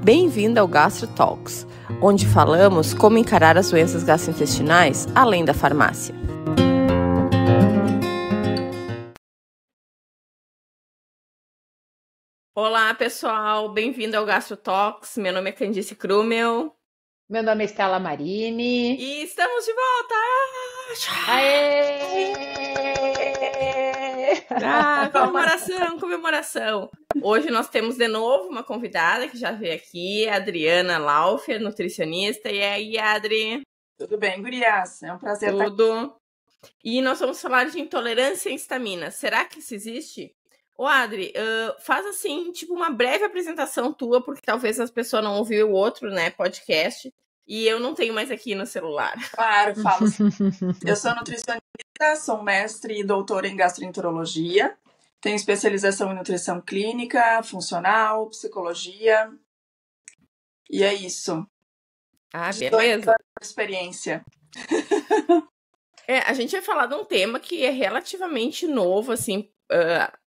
Bem-vindo ao Gastro Talks, onde falamos como encarar as doenças gastrointestinais além da farmácia. Olá, pessoal, bem-vindo ao Gastro Talks. Meu nome é Candice Krumel. Meu nome é Stella Marini. E estamos de volta! Aê! Comemoração! Hoje nós temos de novo uma convidada que já veio aqui, a Adriana Laufer, nutricionista. E aí, Adri? Tudo bem, gurias? É um prazer Tudo. E nós vamos falar de intolerância à histamina. Será que isso existe? Ô, Adri, faz assim, tipo uma breve apresentação tua, porque talvez as pessoas não ouviram o outro, né, podcast. E eu não tenho mais aqui no celular. Claro, falo. Eu sou nutricionista, sou mestre e doutora em gastroenterologia. Tenho especialização em nutrição clínica, funcional, psicologia. E é isso. Ah, beleza. Experiência. A gente vai falar de um tema que é relativamente novo, assim,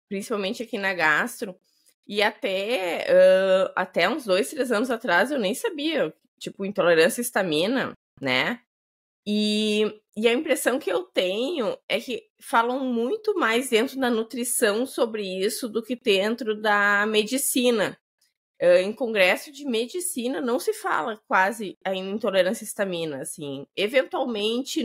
principalmente aqui na gastro. E até uns 2, 3 anos atrás eu nem sabia. Tipo, intolerância à histamina, né? E a impressão que eu tenho é que falam muito mais dentro da nutrição sobre isso do que dentro da medicina. Em congresso de medicina não se fala quase em intolerância à histamina, assim. Eventualmente,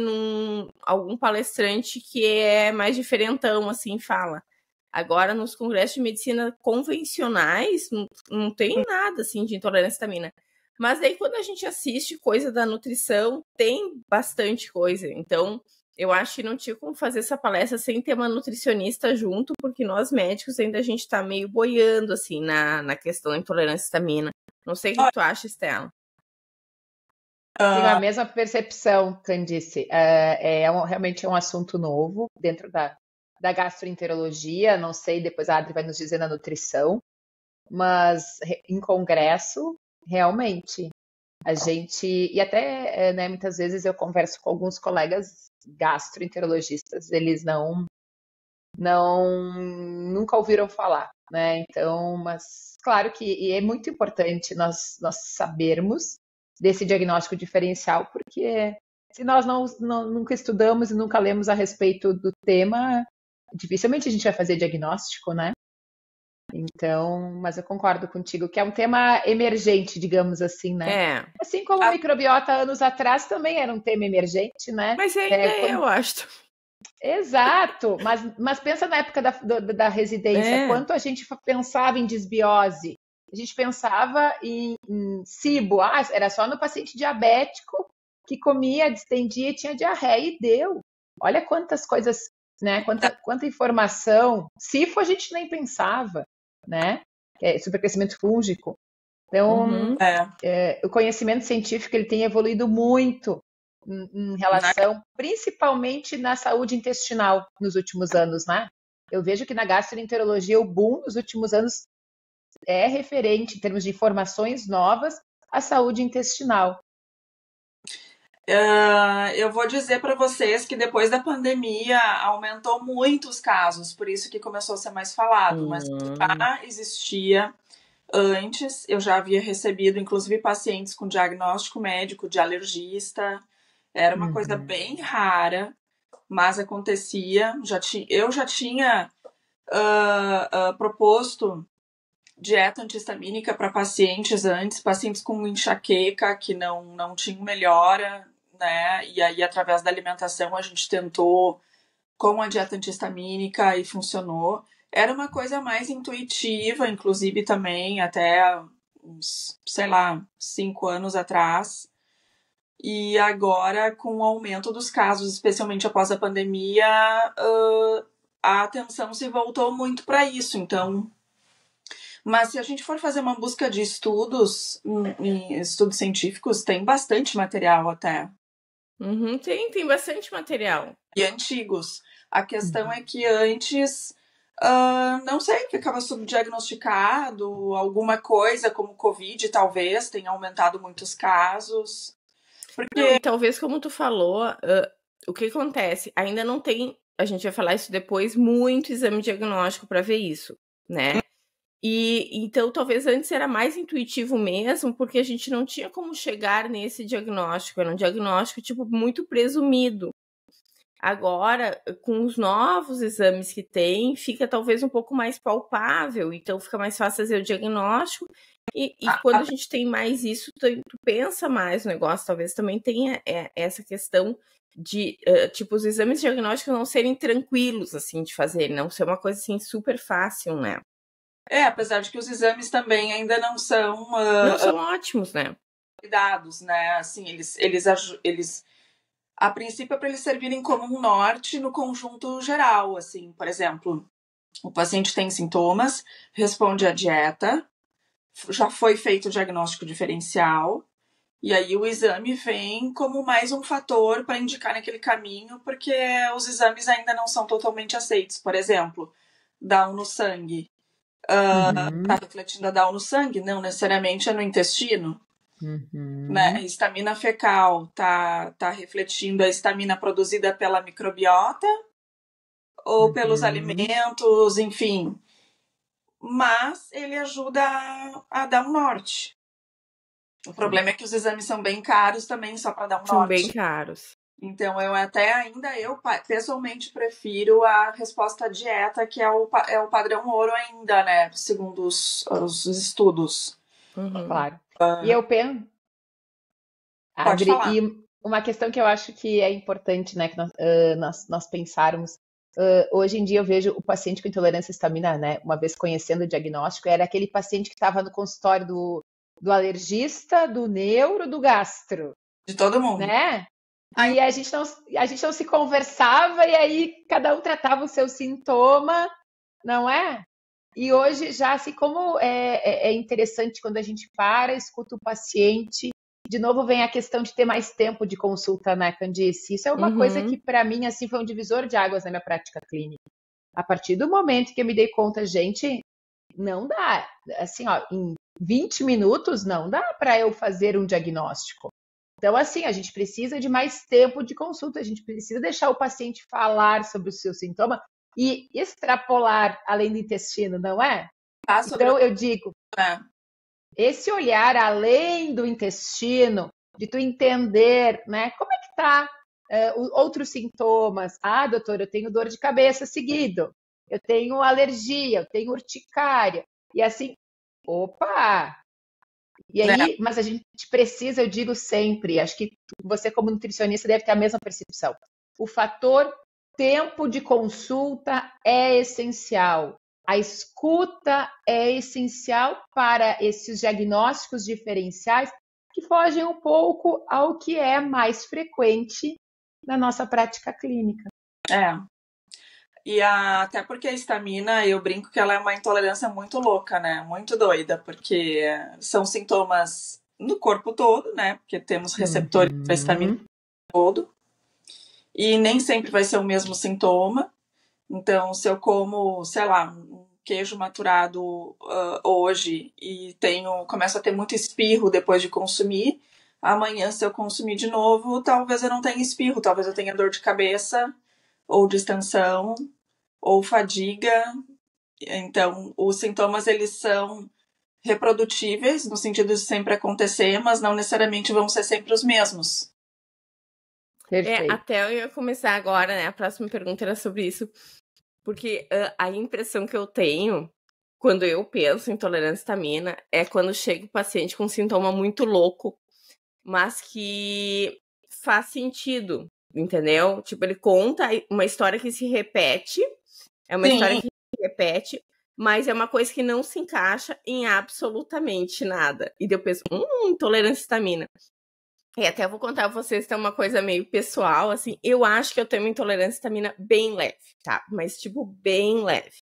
algum palestrante que é mais diferentão, assim, fala. Agora, nos congressos de medicina convencionais, não tem nada, assim, de intolerância à histamina. Mas daí, quando a gente assiste coisa da nutrição, tem bastante coisa. Então, eu acho que não tinha como fazer essa palestra sem ter uma nutricionista junto, porque nós médicos ainda a gente tá meio boiando, assim, na questão da intolerância à histamina. Não sei o que tu acha, Stella. Tenho a mesma percepção, Candice. Realmente é um assunto novo dentro da gastroenterologia. Não sei, depois a Adri vai nos dizer na nutrição. Mas em congresso, realmente, a gente... E até, né, muitas vezes eu converso com alguns colegas gastroenterologistas, eles nunca ouviram falar, né? Então, mas claro que é muito importante nós sabermos desse diagnóstico diferencial, porque se nós nunca estudamos e nunca lemos a respeito do tema, dificilmente a gente vai fazer diagnóstico, né? Então, mas eu concordo contigo que é um tema emergente, digamos assim, né? Assim como a microbiota anos atrás também era um tema emergente, né? Mas ainda eu acho. Exato, mas pensa na época da residência, quanto a gente pensava em desbiose, a gente pensava em SIBO, era só no paciente diabético que comia, distendia e tinha diarreia e deu. Olha quantas coisas, né? Quanta informação. SIFO a gente nem pensava, né? Supercrescimento fúngico. Então, o conhecimento científico ele tem evoluído muito em relação, principalmente na saúde intestinal nos últimos anos, né? Eu vejo que na gastroenterologia o boom nos últimos anos é referente em termos de informações novas à saúde intestinal. Eu vou dizer para vocês que depois da pandemia aumentou muito os casos, por isso que começou a ser mais falado, mas já existia antes, eu já havia recebido inclusive pacientes com diagnóstico médico de alergista, era uma coisa bem rara, mas acontecia, eu já tinha proposto dieta anti-histamínica para pacientes antes, pacientes com enxaqueca que não tinham melhora, né? E aí, através da alimentação, a gente tentou com a dieta anti-histamínica e funcionou. Era uma coisa mais intuitiva, inclusive também até uns, 5 anos atrás. E agora, com o aumento dos casos, especialmente após a pandemia, a atenção se voltou muito para isso. Então, mas se a gente for fazer uma busca de estudos científicos, tem bastante material até. Tem bastante material. E antigos. A questão é que antes, não sei, ficava subdiagnosticado, alguma coisa como Covid talvez tenha aumentado muitos casos. Não, e talvez, como tu falou, o que acontece? Ainda não tem, a gente vai falar isso depois, muito exame diagnóstico para ver isso, né? E então talvez antes era mais intuitivo mesmo, porque a gente não tinha como chegar nesse diagnóstico, era um diagnóstico tipo muito presumido. Agora, com os novos exames que tem, fica talvez um pouco mais palpável, então fica mais fácil fazer o diagnóstico. E quando a gente tem mais isso, tu pensa mais no negócio, talvez também tenha essa questão de, tipo, os exames diagnósticos não serem tranquilos, assim, de fazer, não ser uma coisa, assim, super fácil, né? Apesar de que os exames também ainda não são... não são ótimos, né? Cuidados, né? Assim, eles a princípio é para eles servirem como um norte no conjunto geral, assim, por exemplo, o paciente tem sintomas, responde à dieta, já foi feito o diagnóstico diferencial, e aí o exame vem como mais um fator para indicar naquele caminho, porque os exames ainda não são totalmente aceitos. Por exemplo, Down no sangue. Tá refletindo a Down no sangue? Não necessariamente é no intestino. Né? Estamina fecal tá refletindo a estamina produzida pela microbiota ou pelos alimentos, enfim. Mas ele ajuda a dar um norte. O problema é que os exames são bem caros também, só para dar um norte. São bem caros. Então, eu pessoalmente prefiro a resposta à dieta, que é o padrão ouro ainda, né? Segundo os estudos. Claro. E eu penso... Pode falar. E uma questão que eu acho que é importante, né, que nós pensarmos, hoje em dia eu vejo o paciente com intolerância à histamina, né, uma vez conhecendo o diagnóstico, era aquele paciente que estava no consultório do alergista, do neuro, do gastro. De todo mundo. Né? E a gente não se conversava, e aí cada um tratava o seu sintoma, não é? E hoje já, assim, como é interessante quando a gente escuta o paciente. De novo vem a questão de ter mais tempo de consulta, né, Candice? Isso é uma coisa que, para mim, assim, foi um divisor de águas na minha prática clínica. A partir do momento que eu me dei conta, gente, não dá. Assim, ó, em 20 minutos não dá para eu fazer um diagnóstico. Então, assim, a gente precisa de mais tempo de consulta, a gente precisa deixar o paciente falar sobre o seu sintoma e extrapolar além do intestino, não é? Então, eu digo... Esse olhar além do intestino, de tu entender, né, como é que tá outros sintomas. Ah, doutor, eu tenho dor de cabeça seguido, eu tenho alergia, eu tenho urticária, e assim, opa! E aí, mas a gente precisa, eu digo sempre, acho que você como nutricionista deve ter a mesma percepção. O fator tempo de consulta é essencial. A escuta é essencial para esses diagnósticos diferenciais que fogem um pouco ao que é mais frequente na nossa prática clínica. E até porque a histamina, eu brinco que ela é uma intolerância muito louca, né? Muito doida, porque são sintomas no corpo todo, né? Porque temos receptores para histamina todo. E nem sempre vai ser o mesmo sintoma. Então, se eu como, sei lá, um queijo maturado hoje e começo a ter muito espirro depois de consumir, amanhã, se eu consumir de novo, talvez eu não tenha espirro, talvez eu tenha dor de cabeça, ou distensão, ou fadiga. Então, os sintomas, eles são reprodutíveis, no sentido de sempre acontecer, mas não necessariamente vão ser sempre os mesmos. Perfeito. Até eu ia começar agora, né? A próxima pergunta era sobre isso. Porque a impressão que eu tenho quando eu penso em intolerância à histamina é quando chega o paciente com um sintoma muito louco, mas que faz sentido, entendeu? Tipo, ele conta uma história que se repete, história que se repete, mas é uma coisa que não se encaixa em absolutamente nada. E daí eu penso, intolerância à histamina. E até eu vou contar pra vocês, tem uma coisa meio pessoal, assim, eu acho que eu tenho uma intolerância à histamina bem leve, tá? Mas, tipo, bem leve.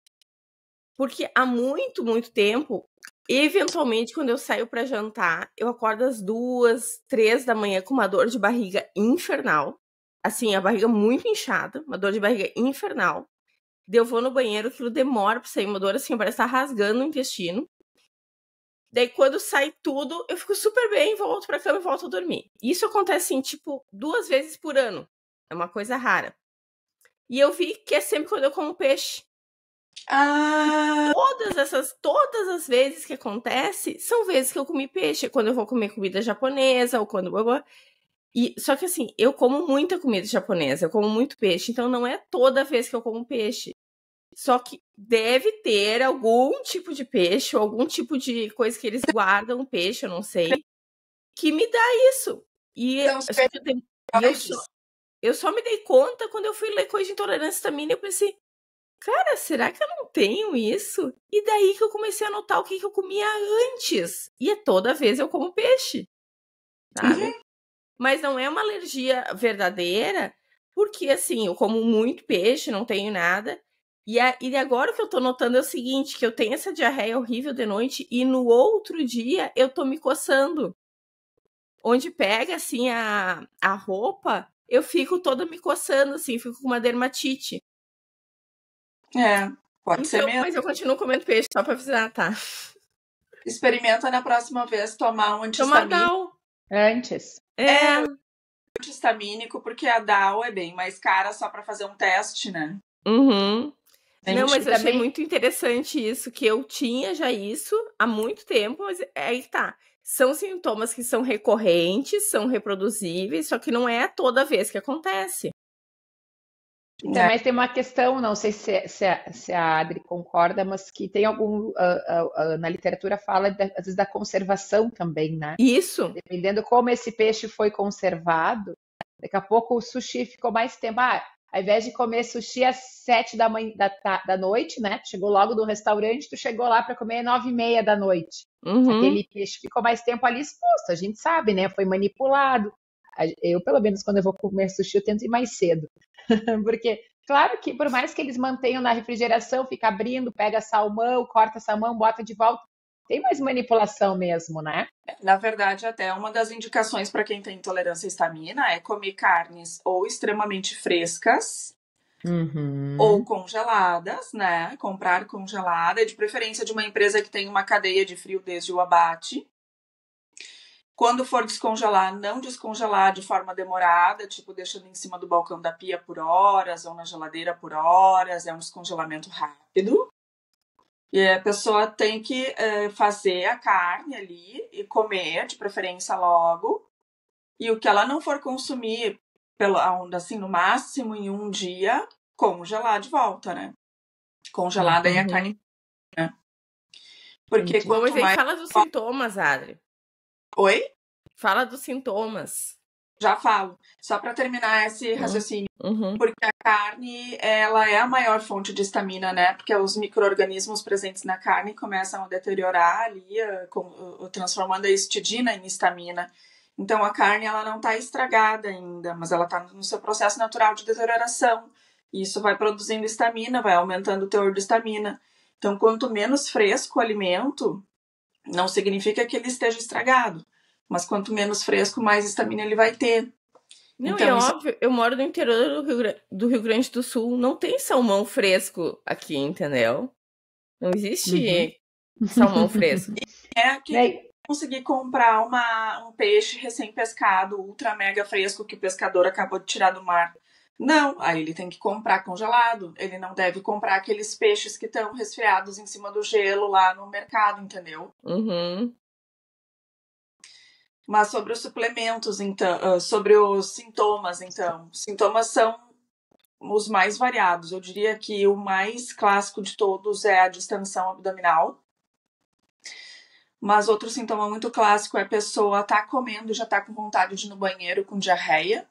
Porque há muito, muito tempo, eventualmente, quando eu saio pra jantar, eu acordo às 2, 3 da manhã com uma dor de barriga infernal. Assim, a barriga muito inchada, uma dor de barriga infernal. Daí eu vou no banheiro, aquilo demora pra sair, uma dor assim, parece estar rasgando o intestino. Daí, quando sai tudo, eu fico super bem, volto pra cama e volto a dormir. Isso acontece, assim, tipo, 2 vezes por ano. É uma coisa rara. E eu vi que é sempre quando eu como peixe. Ah! Todas as vezes que acontece, são vezes que eu comi peixe. Quando eu vou comer comida japonesa, ou quando... só que assim, eu como muita comida japonesa, eu como muito peixe, então não é toda vez que eu como peixe. Só que deve ter algum tipo de peixe, ou algum tipo de coisa que eles guardam peixe, eu não sei, que me dá isso. E eu só me dei conta quando eu fui ler coisa de intolerância à histamina e eu pensei, cara, será que eu não tenho isso? E daí que eu comecei a notar o que eu comia antes. E toda vez eu como peixe, sabe? Uhum. Mas não é uma alergia verdadeira, porque assim, eu como muito peixe, não tenho nada. E agora o que eu tô notando é o seguinte, que eu tenho essa diarreia horrível de noite e no outro dia eu tô me coçando. Onde pega, assim, a roupa, eu fico toda me coçando, assim, fico com uma dermatite. Pode ser mesmo. Mas eu continuo comendo peixe, só pra avisar, tá? Experimenta na próxima vez tomar um Tomar antistamínico. DAO. Antes. Antistamínico, porque a DAO é bem mais cara só pra fazer um teste, né? Uhum. Não, mas eu achei também... muito interessante isso, que eu tinha já isso há muito tempo, mas aí tá. São sintomas que são recorrentes, são reproduzíveis, só que não é toda vez que acontece. Também tem uma questão, não sei se a Adri concorda, mas que tem algum, na literatura fala, às vezes, da conservação também, né? Isso. Dependendo como esse peixe foi conservado, daqui a pouco o sushi ficou mais tempo. Ao invés de comer sushi às 7 da noite, né? Tu chegou logo do restaurante, tu chegou lá para comer às 9h30 da noite. Uhum. Aquele peixe ficou mais tempo ali exposto, a gente sabe, né? Foi manipulado. Eu, pelo menos, quando eu vou comer sushi, eu tento ir mais cedo. Porque, claro que por mais que eles mantenham na refrigeração, fica abrindo, pega salmão, corta salmão, bota de volta, tem mais manipulação mesmo, né? Na verdade, até uma das indicações para quem tem intolerância à histamina é comer carnes ou extremamente frescas ou congeladas, né? Comprar congelada, de preferência de uma empresa que tem uma cadeia de frio desde o abate. Quando for descongelar, não descongelar de forma demorada, tipo deixando em cima do balcão da pia por horas ou na geladeira por horas, é um descongelamento rápido. E a pessoa tem que fazer a carne ali e comer, de preferência logo. E o que ela não for consumir, assim, no máximo em um dia, congelar de volta, né? Congelada aí a carne, né? Porque Bom, mas aí mais... fala dos sintomas, Adri. Oi? Fala dos sintomas. Já falo. Só para terminar esse raciocínio. Porque a carne, ela é a maior fonte de histamina, né? Porque os micro-organismos presentes na carne começam a deteriorar ali, transformando a histidina em histamina. Então, a carne, ela não está estragada ainda, mas ela está no seu processo natural de deterioração. Isso vai produzindo histamina, vai aumentando o teor de histamina. Então, quanto menos fresco o alimento, não significa que ele esteja estragado. Mas quanto menos fresco, mais histamina ele vai ter. Não, então, e é óbvio, eu moro no interior do Rio Grande do Sul, não tem salmão fresco aqui, entendeu? Não existe salmão fresco. Que conseguir comprar um peixe recém-pescado, ultra mega fresco, que o pescador acabou de tirar do mar. Não, aí ele tem que comprar congelado. Ele não deve comprar aqueles peixes que estão resfriados em cima do gelo lá no mercado, entendeu? Mas sobre os suplementos, então, sobre os sintomas, então. Os sintomas são os mais variados. Eu diria que o mais clássico de todos é a distensão abdominal. Mas outro sintoma muito clássico é a pessoa tá comendo e já tá com vontade de ir no banheiro com diarreia.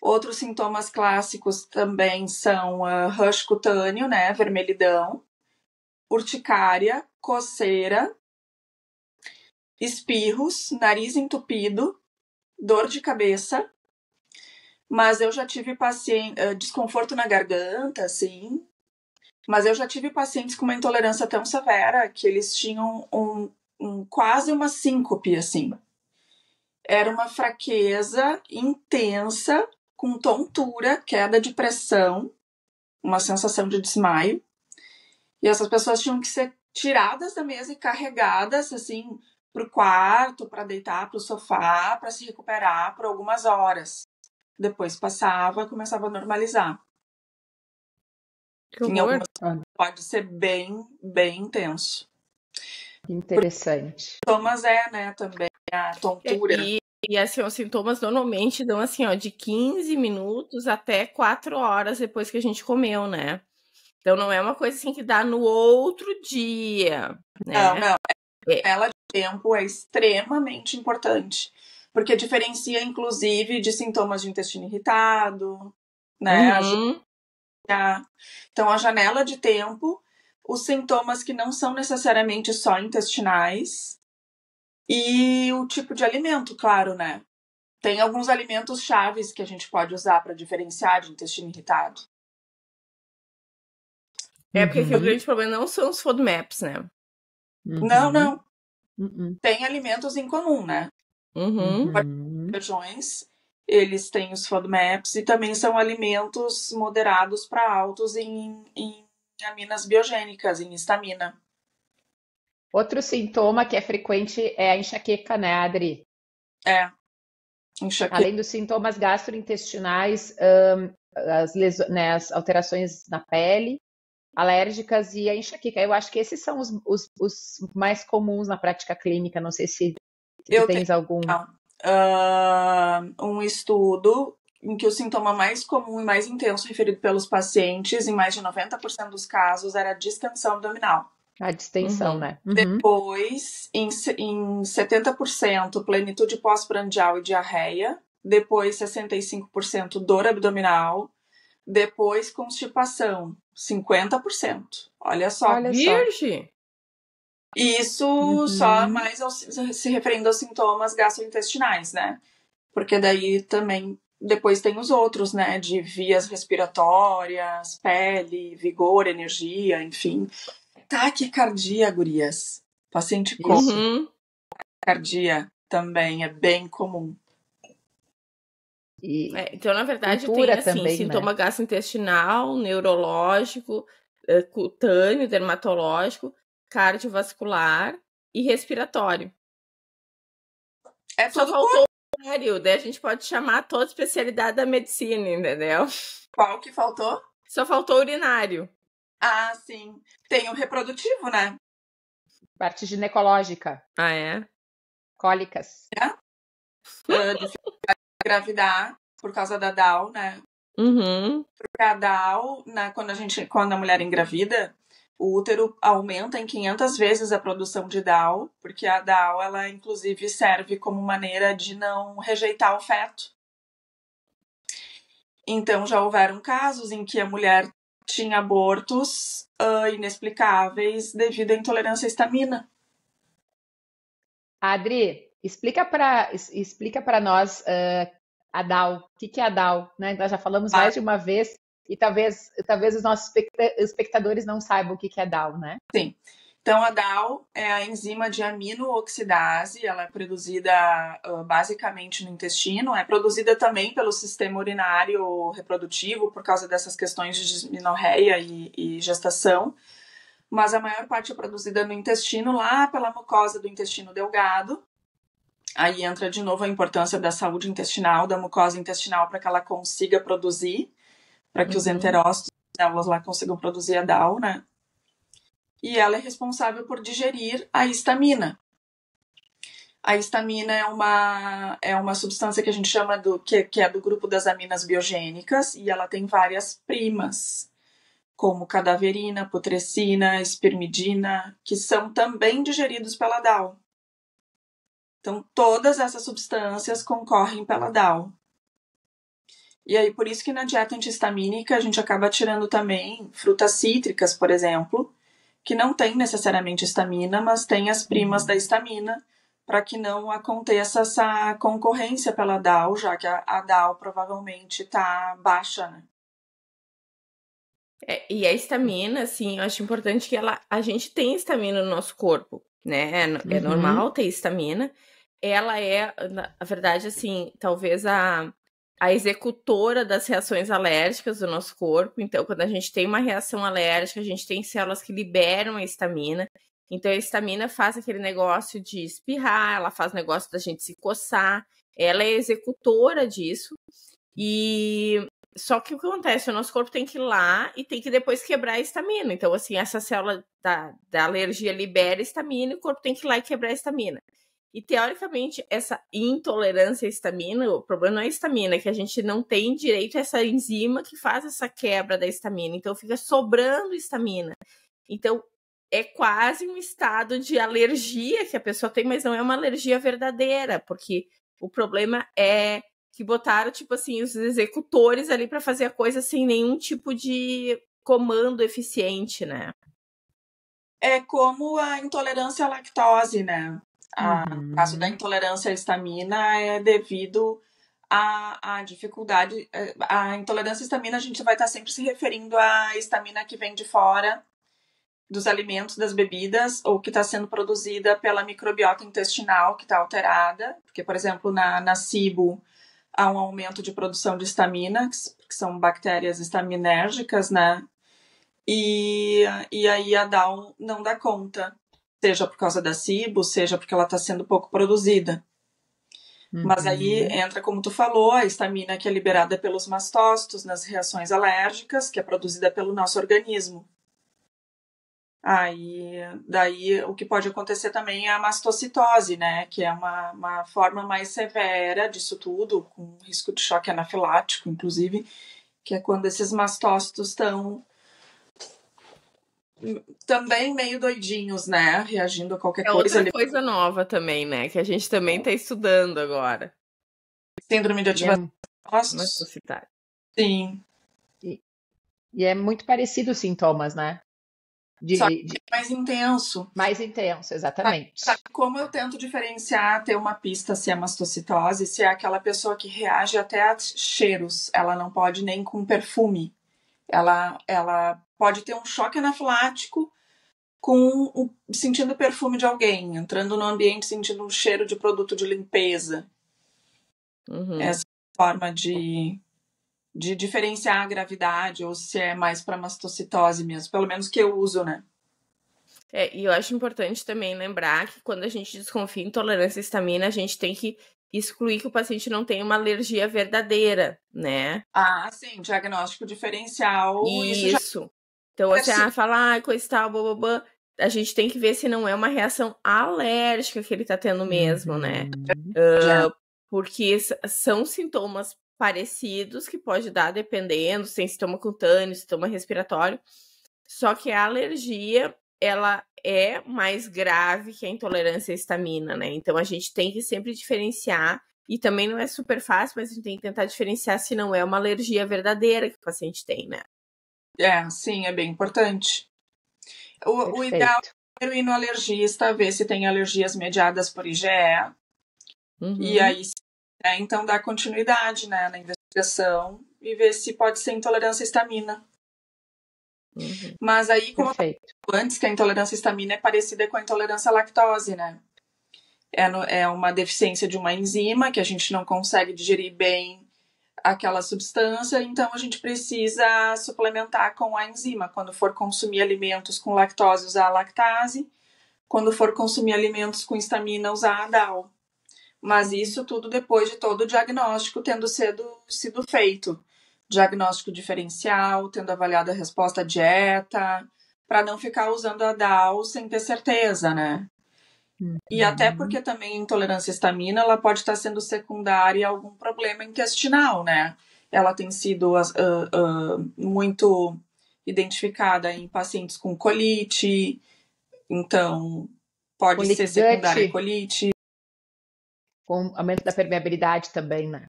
Outros sintomas clássicos também são rush cutâneo, né, vermelhidão, urticária, coceira, espirros, nariz entupido, dor de cabeça. Mas eu já tive desconforto na garganta, assim. Mas eu já tive pacientes com uma intolerância tão severa que eles tinham quase uma síncope, assim. Era uma fraqueza intensa, com tontura, queda de pressão, uma sensação de desmaio. E essas pessoas tinham que ser tiradas da mesa e carregadas, assim, pro quarto, para deitar pro sofá, para se recuperar por algumas horas. Depois passava e começava a normalizar. Que Em horror. algumas pode ser bem, bem intenso. Interessante. Sintomas né, também a tontura. E assim, os sintomas normalmente dão assim, ó, de 15 minutos até 4 horas depois que a gente comeu, né? Então não é uma coisa assim que dá no outro dia, né? Não. Ela de tempo é extremamente importante, porque diferencia, inclusive, de sintomas de intestino irritado, né? Então, a janela de tempo, os sintomas que não são necessariamente só intestinais e o tipo de alimento, claro, né? Tem alguns alimentos chaves que a gente pode usar para diferenciar de intestino irritado. Porque aqui o grande problema não são os FODMAPs, né? Não. Tem alimentos em comum, né? Feijões, eles têm os FODMAPs e também são alimentos moderados para altos em aminas biogênicas, em histamina. Outro sintoma que é frequente é a enxaqueca, né, Adri? Enxaqueca. Além dos sintomas gastrointestinais, as alterações na pele, alérgicas e a enxaqueca. Eu acho que esses são os mais comuns na prática clínica. Não sei se tu tens algum. Um estudo em que o sintoma mais comum e mais intenso referido pelos pacientes, em mais de 90% dos casos, era a distensão abdominal. A distensão, né? Depois, em 70%, plenitude pós-prandial e diarreia. Depois, 65% dor abdominal. Depois, constipação, 50%. Olha só. Virgem! Isso só mais se referindo aos sintomas gastrointestinais, né? Porque daí também depois tem os outros, né? De vias respiratórias, pele, vigor, energia, enfim. Taquicardia, gurias. Paciente com taquicardia também é bem comum. Então, na verdade, tem assim, também, sintoma gastrointestinal, neurológico, cutâneo, dermatológico, cardiovascular e respiratório. Só faltou o urinário, daí a gente pode chamar toda especialidade da medicina, entendeu? Qual que faltou? Só faltou o urinário. Ah, sim. Tem o reprodutivo, né? Parte ginecológica. Ah, é? Cólicas. Dificuldade de engravidar por causa da DAO, né? Porque a DAO, quando a mulher engravida, o útero aumenta em 500 vezes a produção de DAO, porque a DAO, ela inclusive serve como maneira de não rejeitar o feto. Então, já houveram casos em que a mulher tinha abortos inexplicáveis devido à intolerância à histamina. Adri, explica para nós a DAO. O que é a DAO? Né? Nós já falamos mais de uma vez e talvez os nossos espectadores não saibam o que é a DAO, né? Sim. Então, a DAO é a enzima de aminooxidase, ela é produzida basicamente no intestino, é produzida também pelo sistema urinário reprodutivo por causa dessas questões de dismenorreia e gestação, mas a maior parte é produzida no intestino, lá pela mucosa do intestino delgado. Aí entra de novo a importância da saúde intestinal, da mucosa intestinal, para que ela consiga produzir, para que os enterócitos, as células lá consigam produzir a DAO, né? E ela é responsável por digerir a histamina. A histamina é uma substância que a gente chama que é do grupo das aminas biogênicas, e ela tem várias primas, como cadaverina, putrescina, espermidina, que são também digeridos pela DAO. Então, todas essas substâncias concorrem pela DAO. E aí, por isso que na dieta antihistamínica a gente acaba tirando também frutas cítricas, por exemplo, que não tem necessariamente histamina, mas tem as primas da histamina, para que não aconteça essa concorrência pela DAO, já que a DAO provavelmente está baixa, né? E a histamina, assim, eu acho importante que a gente tem histamina no nosso corpo, né? É normal ter histamina. Ela é, na verdade, assim, talvez a executora das reações alérgicas do nosso corpo. Então, quando a gente tem uma reação alérgica, a gente tem células que liberam a histamina. Então, a histamina faz aquele negócio de espirrar, ela faz o negócio da gente se coçar. Ela é executora disso. E Só que o que acontece? O nosso corpo tem que ir lá e tem que depois quebrar a histamina. Então, assim, essa célula da alergia libera a histamina e o corpo tem que ir lá e quebrar a histamina. E, teoricamente, essa intolerância à histamina, o problema não é a histamina, é que a gente não tem direito a essa enzima que faz essa quebra da histamina. Então, fica sobrando histamina. Então, é quase um estado de alergia que a pessoa tem, mas não é uma alergia verdadeira, porque o problema é que botaram, tipo assim, os executores ali para fazer a coisa sem nenhum tipo de comando eficiente, né? É como a intolerância à lactose, né? No caso da intolerância à histamina é devido à dificuldade. A intolerância à histamina, a gente vai estar sempre se referindo à histamina que vem de fora dos alimentos, das bebidas, ou que está sendo produzida pela microbiota intestinal, que está alterada. Porque, por exemplo, na SIBO, há um aumento de produção de histamina, que são bactérias estaminérgicas, né? E aí a DAO não dá conta, seja por causa da SIBO, seja porque ela está sendo pouco produzida. Mas aí entra, como tu falou, a histamina que é liberada pelos mastócitos nas reações alérgicas, que é produzida pelo nosso organismo. Daí o que pode acontecer também é a mastocitose, né? Que é uma forma mais severa disso tudo, com risco de choque anafilático, inclusive, que é quando esses mastócitos estão também meio doidinhos, né? Reagindo a qualquer coisa. Outra coisa nova também, né? Que a gente também tá estudando agora. Síndrome de ativação dos ossos. Mastocitária. Sim. E é muito parecido os sintomas, né? Só que é mais intenso. Mais intenso, exatamente. Sabe como eu tento diferenciar, ter uma pista se é mastocitose, se é aquela pessoa que reage até a cheiros. Ela não pode nem com perfume. Ela pode ter um choque anafilático sentindo o perfume de alguém, entrando no ambiente sentindo um cheiro de produto de limpeza. Essa forma de diferenciar a gravidade, ou se é mais para mastocitose mesmo, pelo menos que eu uso, né? E eu acho importante também lembrar que quando a gente desconfia intolerância à histamina, a gente tem que excluir que o paciente não tem uma alergia verdadeira, né? Ah, sim, diagnóstico diferencial. Isso. Então, assim, falar coisa e tal, blá, a gente tem que ver se não é uma reação alérgica que ele tá tendo mesmo, né? Porque são sintomas parecidos que pode dar dependendo, se tem sintoma cutâneo, sintoma respiratório. Só que a alergia, ela é mais grave que a intolerância à histamina, né? Então a gente tem que sempre diferenciar, e também não é super fácil, mas a gente tem que tentar diferenciar se não é uma alergia verdadeira que o paciente tem, né? Sim, é bem importante. O ideal é ir no alergista, ver se tem alergias mediadas por IgE. E aí, então, dar continuidade, né, na investigação e ver se pode ser intolerância à histamina. Mas aí, como eu falei antes, que a intolerância à histamina é parecida com a intolerância à lactose, né? É uma deficiência de uma enzima que a gente não consegue digerir bem aquela substância, então a gente precisa suplementar com a enzima. Quando for consumir alimentos com lactose, usar a lactase. Quando for consumir alimentos com histamina, usar a DAO. Mas isso tudo depois de todo o diagnóstico tendo sido feito. Diagnóstico diferencial, tendo avaliado a resposta à dieta, para não ficar usando a DAO sem ter certeza, né? E até porque também a intolerância à histamina, ela pode estar sendo secundária a algum problema intestinal, né? Ela tem sido muito identificada em pacientes com colite, então pode ser secundária a colite. Com aumento da permeabilidade também, né?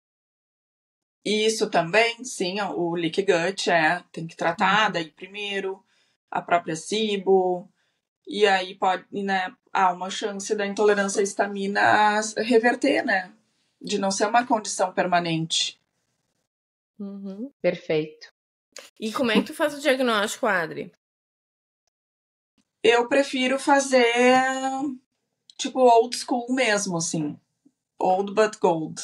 Isso também, sim, o leaky gut tem que tratar daí primeiro, a própria SIBO, e aí pode, né, há uma chance da intolerância à histamina reverter, né? De não ser uma condição permanente. Perfeito. E como é que tu faz o diagnóstico, Adri? Eu prefiro fazer tipo old school mesmo, assim. Old but gold.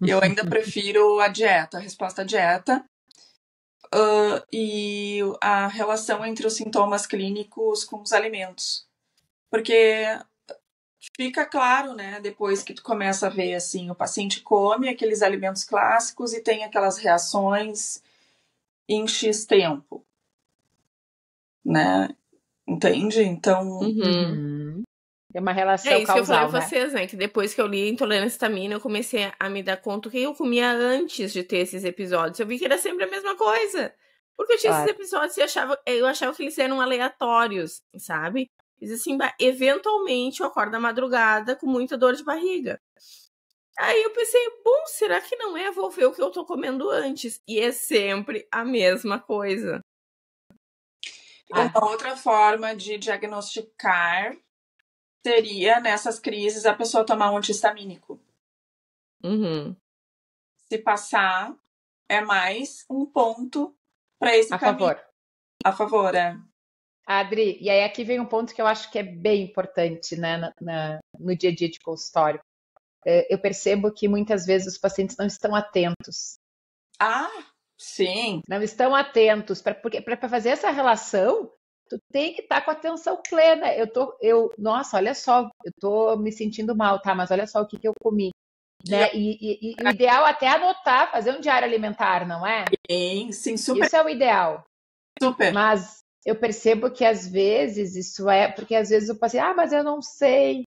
Eu ainda prefiro a dieta, a resposta à dieta. E a relação entre os sintomas clínicos com os alimentos. Porque fica claro, né, depois que tu começa a ver, assim, o paciente come aqueles alimentos clássicos e tem aquelas reações em X tempo, né? Entende? Então... Tem uma relação isso causal, que eu falei pra né? vocês, né? Que depois que eu li Intolerância à Histamina, eu comecei a me dar conta que eu comia antes de ter esses episódios. Eu vi que era sempre a mesma coisa. Porque eu tinha esses episódios e eu achava que eles eram aleatórios, sabe? Diz assim, eventualmente eu acordo à madrugada com muita dor de barriga. Aí eu pensei, bom, será que não é? Vou ver o que eu tô comendo antes. E é sempre a mesma coisa. Uma outra forma de diagnosticar seria, nessas crises, a pessoa tomar um anti-histamínico. Se passar, é mais um ponto para esse caminho. A favor, Adri, e aí aqui vem um ponto que eu acho que é bem importante, né, no dia a dia de consultório. Eu percebo que muitas vezes os pacientes não estão atentos. Sim. Não estão atentos, porque para fazer essa relação, tu tem que estar com atenção plena. Nossa, olha só, eu tô me sentindo mal, tá? Mas olha só o que eu comi. Né? E o ideal é até anotar, fazer um diário alimentar, não é? Sim, super. Isso é o ideal. Super. Mas eu percebo que às vezes isso é, porque às vezes o paciente, mas eu não sei,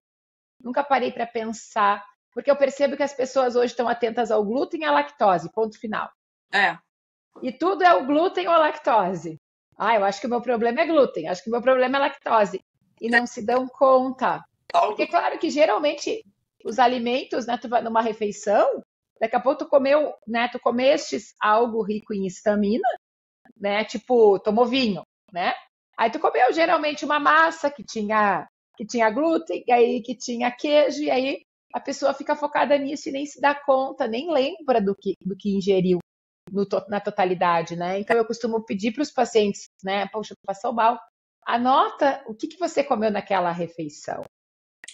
nunca parei para pensar. Porque eu percebo que as pessoas hoje estão atentas ao glúten e à lactose, ponto final. E tudo é o glúten ou a lactose. Eu acho que o meu problema é glúten, acho que o meu problema é lactose. E não se dão conta. Porque claro que geralmente os alimentos, né, tu vai numa refeição, daqui a pouco tu comeu, né, tu comestes algo rico em histamina, né, tipo, tomou vinho, né? Aí tu comeu geralmente uma massa que tinha glúten, e aí que tinha queijo, e aí a pessoa fica focada nisso e nem se dá conta, nem lembra do que ingeriu na totalidade, né? Então eu costumo pedir para os pacientes, né, poxa, passou mal, anota o que você comeu naquela refeição.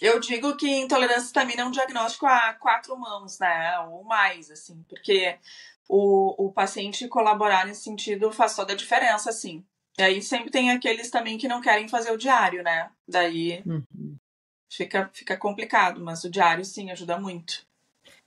Eu digo que intolerância à histamina é um diagnóstico a 4 mãos, né? Ou mais, assim, porque o paciente colaborar nesse sentido faz toda a diferença, assim. E aí sempre tem aqueles também que não querem fazer o diário, né? Daí fica complicado, mas o diário, sim, ajuda muito.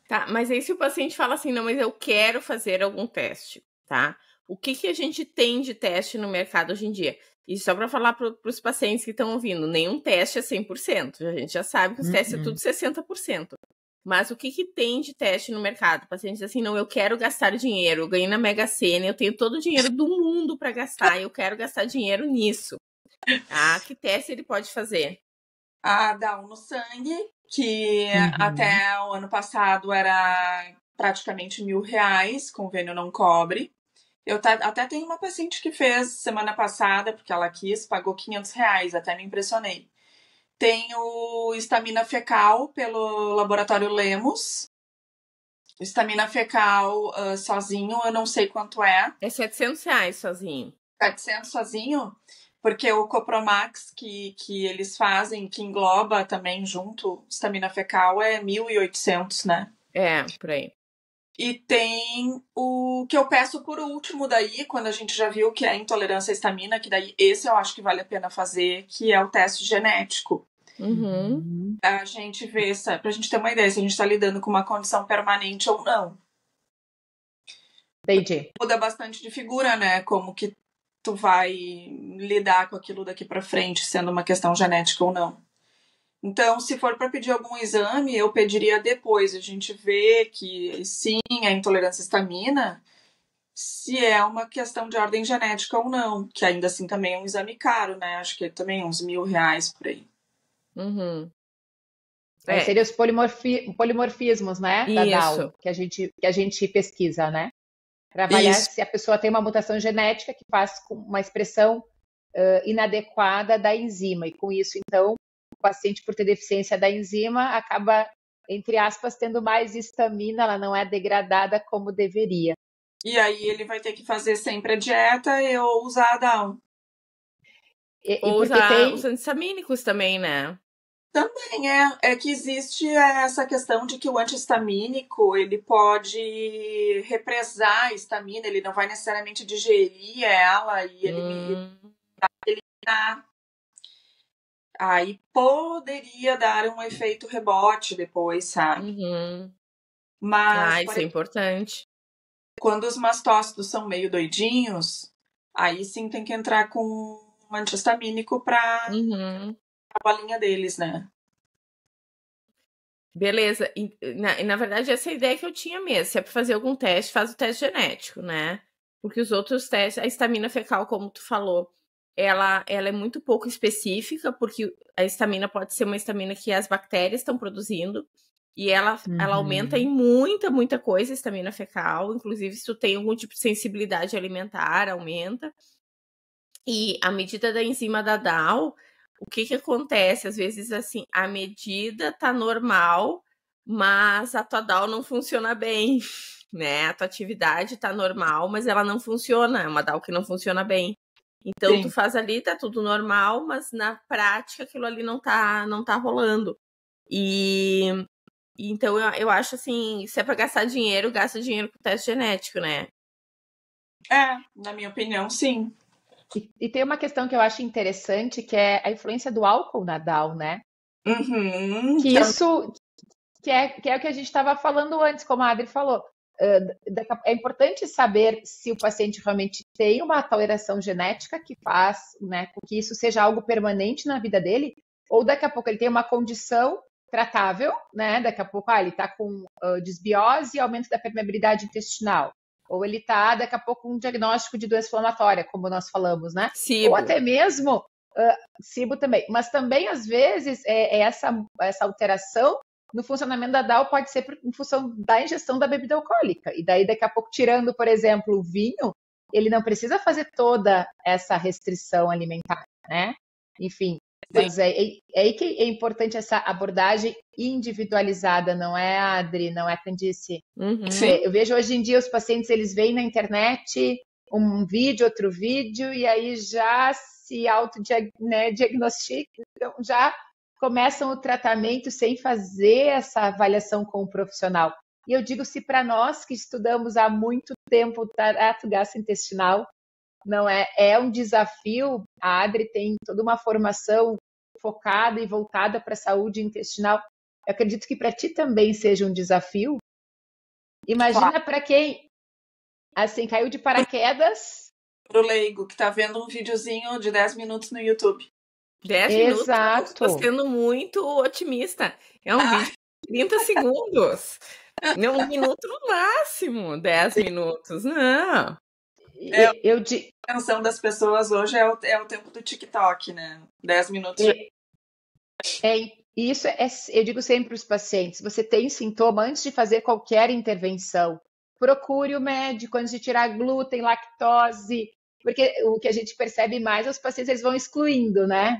Tá, mas aí se o paciente fala assim, não, mas eu quero fazer algum teste, tá? O que a gente tem de teste no mercado hoje em dia? E só para falar para os pacientes que estão ouvindo, nenhum teste é 100%. A gente já sabe que os testes é tudo 60%. Mas o que tem de teste no mercado? O paciente diz assim, não, eu quero gastar dinheiro, eu ganhei na Mega Sena, eu tenho todo o dinheiro do mundo para gastar, eu quero gastar dinheiro nisso. Que teste ele pode fazer? Dá um no sangue, que até o ano passado era praticamente R$1.000, convênio não cobre. Eu até tenho uma paciente que fez semana passada, porque ela quis, pagou R$500, até me impressionei. Tem o histamina fecal pelo laboratório Lemos. Histamina fecal sozinho, eu não sei quanto é. É R$700 sozinho. 700 sozinho? Porque o Copromax que eles fazem, que engloba também junto histamina fecal, é 1.800, né? É, por aí. E tem o que eu peço por último daí, quando a gente já viu que é intolerância à histamina, que daí esse eu acho que vale a pena fazer, que é o teste genético. A gente vê, pra gente ter uma ideia, se a gente tá lidando com uma condição permanente ou não. Entendi. Muda bastante de figura, né? Como que tu vai lidar com aquilo daqui pra frente, sendo uma questão genética ou não. Então, se for para pedir algum exame, eu pediria depois. A gente vê que sim, é intolerância à histamina, se é uma questão de ordem genética ou não, que ainda assim também é um exame caro, né? Acho que é também uns R$1.000 por aí. Seriam os polimorfismos, né? Da Down, que a gente pesquisa, né? Para avaliar se a pessoa tem uma mutação genética que faz com uma expressão inadequada da enzima. E com isso, então, o paciente, por ter deficiência da enzima, acaba, entre aspas, tendo mais histamina, ela não é degradada como deveria. E aí ele vai ter que fazer sempre a dieta ou usar a Down. Ou usar os antistamínicos também, né? Também é que existe essa questão de que o antihistamínico ele pode represar a histamina, ele não vai necessariamente digerir ela e eliminar. Aí poderia dar um efeito rebote depois, sabe? Mas isso é importante. Quando os mastócitos são meio doidinhos, aí sim tem que entrar com um antihistamínico pra a bolinha deles, né? Beleza. Na verdade, essa é a ideia que eu tinha mesmo. Se é pra fazer algum teste, faz o teste genético, né? Porque os outros testes, a histamina fecal, como tu falou, ela é muito pouco específica, porque a histamina pode ser uma histamina que as bactérias estão produzindo, e ela aumenta em muita coisa a histamina fecal, inclusive se tu tem algum tipo de sensibilidade alimentar, aumenta. E a medida da enzima da DAO, o que acontece? Às vezes, assim, a medida tá normal, mas a tua DAO não funciona bem, né? A tua atividade tá normal, mas ela não funciona, é uma DAO que não funciona bem. Então, tu faz ali, tá tudo normal, mas na prática aquilo ali não tá rolando. Então, eu acho assim, se é pra gastar dinheiro, gasta dinheiro com teste genético, né? Na minha opinião, sim. E tem uma questão que eu acho interessante, que é a influência do álcool na DAO, né? Que isso que é o que a gente estava falando antes, como a Adri falou. É importante saber se o paciente realmente tem uma alteração genética que faz, né, com que isso seja algo permanente na vida dele, ou daqui a pouco ele tem uma condição tratável, né? Daqui a pouco ele está com desbiose e aumento da permeabilidade intestinal. Ou ele está, daqui a pouco, um diagnóstico de doença inflamatória, como nós falamos, né? SIBO. Ou até mesmo SIBO também. Mas também, às vezes, essa alteração no funcionamento da DAO pode ser em função da ingestão da bebida alcoólica. E daí, daqui a pouco, tirando, por exemplo, o vinho, ele não precisa fazer toda essa restrição alimentar, né? Enfim, mas é aí que é importante essa abordagem individualizada, não é, Adri? Não é, Candice? Eu vejo hoje em dia os pacientes, eles veem na internet um vídeo, outro vídeo, e aí já se autodiagnosticam, então já começam o tratamento sem fazer essa avaliação com o profissional. E eu digo, se para nós que estudamos há muito tempo o trato gastrointestinal, não é um desafio, a Adri tem toda uma formação focada e voltada para a saúde intestinal. Eu acredito que para ti também seja um desafio. Imagina para quem, assim, caiu de paraquedas. Pro leigo, que tá vendo um videozinho de 10 minutos no YouTube. 10 minutos? Estou sendo muito otimista. É um vídeo de 30 segundos. Não, 1 minuto no máximo. 10 minutos, não. A atenção das pessoas hoje é o tempo do TikTok, né? 10 minutos. Isso eu digo sempre para os pacientes, você tem sintoma antes de fazer qualquer intervenção, procure o médico antes de tirar glúten, lactose, porque o que a gente percebe mais, os pacientes eles vão excluindo, né?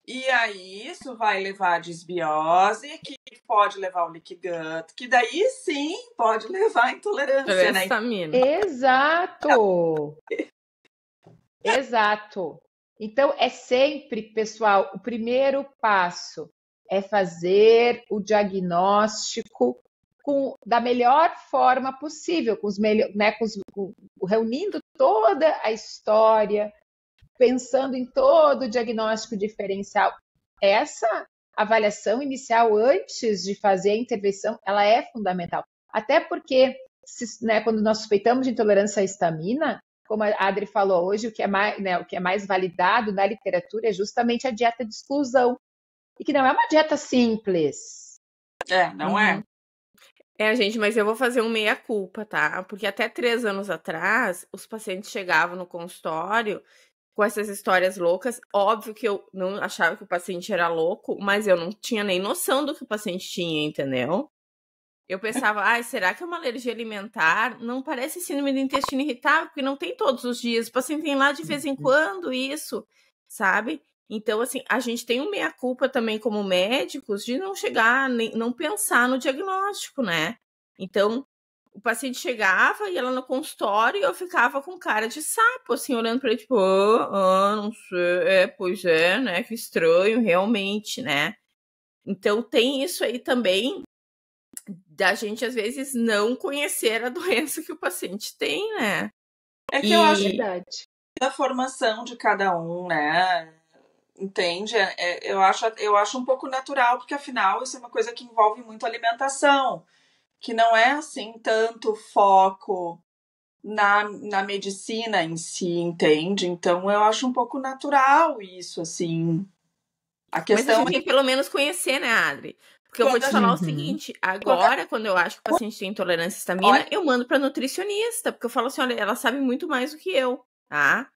E aí isso vai levar a desbiose, que pode levar ao leaky gut, que daí sim pode levar a intolerância, né? Exato! Exato! Então, é sempre, pessoal, o primeiro passo é fazer o diagnóstico da melhor forma possível, reunindo toda a história, pensando em todo o diagnóstico diferencial. Essa avaliação inicial, antes de fazer a intervenção, ela é fundamental. Até porque, quando nós suspeitamos de intolerância à histamina, como a Adri falou hoje, o que é mais validado na literatura é justamente a dieta de exclusão. E que não é uma dieta simples. Não é. Gente, mas eu vou fazer um meia-culpa, tá? Porque até 3 anos atrás, os pacientes chegavam no consultório com essas histórias loucas. Óbvio que eu não achava que o paciente era louco, mas eu não tinha nem noção do que o paciente tinha, entendeu? Eu pensava, será que é uma alergia alimentar? Não parece síndrome do intestino irritável, porque não tem todos os dias. O paciente tem lá de vez em quando isso, sabe? Então, assim, a gente tem um meia-culpa também como médicos de não chegar, não pensar no diagnóstico, né? Então, o paciente chegava, ia lá no consultório e eu ficava com cara de sapo, assim, olhando pra ele, tipo, não sei, pois é, né? Que estranho, realmente, né? Então, tem isso aí também da gente, às vezes, não conhecer a doença que o paciente tem, né? É que eu acho da formação de cada um, né? Entende? Eu acho um pouco natural, porque afinal isso é uma coisa que envolve muito alimentação, que não é assim tanto foco na medicina em si, entende? Então, eu acho um pouco natural isso, assim. A questão Mas a gente tem que pelo menos conhecer, né, Adri? Porque eu vou te falar o seguinte, agora, quando eu acho que o paciente tem intolerância à histamina, eu mando pra nutricionista, porque eu falo assim, olha, ela sabe muito mais do que eu, tá?